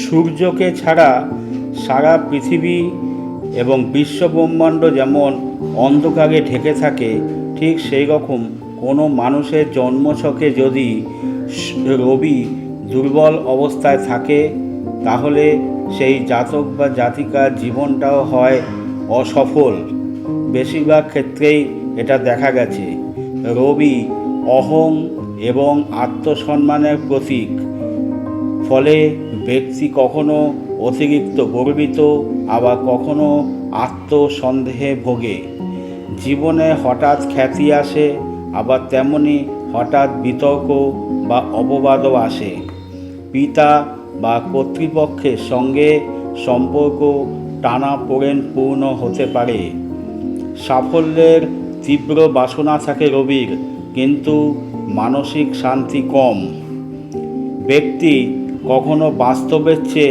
সূর্যকে ছাড়া সারা পৃথিবী এবং বিশ্বব্রহ্মাণ্ড যেমন অন্ধকারে ঢেকে থাকে, ঠিক সেই রকম কোনো মানুষের জন্মছকে যদি রবি দুর্বল অবস্থায় থাকে, তাহলে সেই জাতক বা জাতিকার জীবনটাও হয় অসফল। বেশিরভাগ ক্ষেত্রেই এটা দেখা গেছে। রবি অহং এবং আত্মসম্মানের প্রতীক, ফলে ব্যক্তি কখনো অতিরিক্ত গর্বিত, আবার কখনো আত্মসন্দেহে ভোগে। জীবনে হঠাৎ খ্যাতি আসে, আবার তেমনি হঠাৎ বিতর্ক বা অপবাদও আসে। পিতা বা কর্তৃপক্ষের সঙ্গে সম্পর্ক টানাপোড়েনপূর্ণ হতে পারে। সাফল্যের তীব্র বাসনা থাকে রবির, কিন্তু মানসিক শান্তি কম। ব্যক্তি কখনো বাস্তবের চেয়ে